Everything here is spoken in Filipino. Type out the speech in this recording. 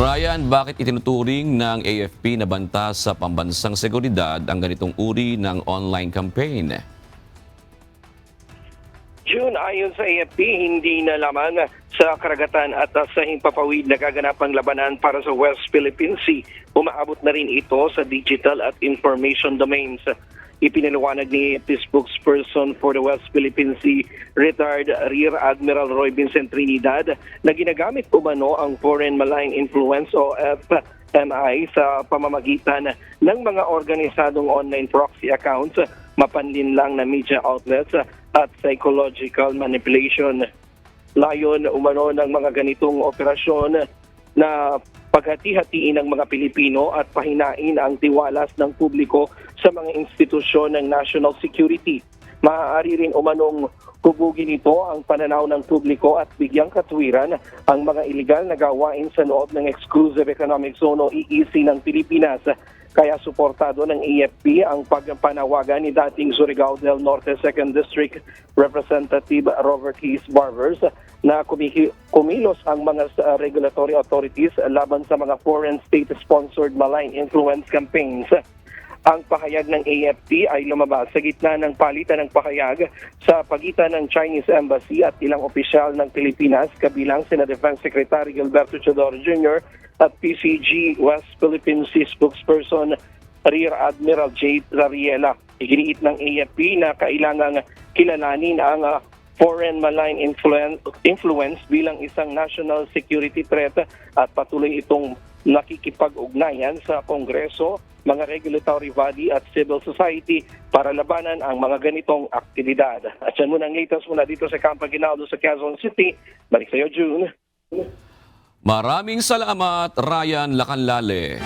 Ryan, bakit itinuturing ng AFP na banta sa pambansang seguridad ang ganitong uri ng online campaign? June, ayon sa AFP, hindi na lamang sa karagatan at sa himpapawid na gaganapang labanan para sa West Philippine Sea. Umaabot na rin ito sa digital at information domains. Ipinaliwanag ni AFP spokesperson for the West Philippine Sea, retired Rear Admiral Roy Vincent Trinidad, na ginagamit umano ang Foreign Malign Influence o FMI sa pamamagitan ng mga organisadong online proxy accounts, mapanlinlang na media outlets at psychological manipulation. Layon umano ng mga ganitong operasyon na paghati-hatiin ng mga Pilipino at pahinain ang tiwalas ng publiko sa mga institusyon ng national security. Maaari rin umanong hubugin ito ang pananaw ng publiko at bigyang katwiran ang mga iligal na gawain sa loob ng Exclusive Economic Zone o EEZ ng Pilipinas. Kaya suportado ng AFP ang pagpanawagan ni dating Surigao del Norte 2nd District Representative Robert Keys Barbers na kumilos ang mga regulatory authorities laban sa mga foreign state-sponsored malign influence campaigns. Ang pahayag ng AFP ay lumabas sa gitna ng palitan ng pahayag sa pagitan ng Chinese Embassy at ilang opisyal ng Pilipinas kabilang sina Defense Secretary Gilberto Chodoro Jr. at PCG West Philippine Sea spokesperson Rear Admiral J. Zariela. Iginiit ng AFP na kailangang kilalanin ang foreign malign influence bilang isang national security threat at patuloy itong nakikipag-ugnayan sa Kongreso, mga regulatory body at civil society para labanan ang mga ganitong aktibidad. At yan muna ang latest mula dito sa Camp Aguinaldo sa Quezon City. Balik sa iyo, June. Maraming salamat, Ryan Lacanlale.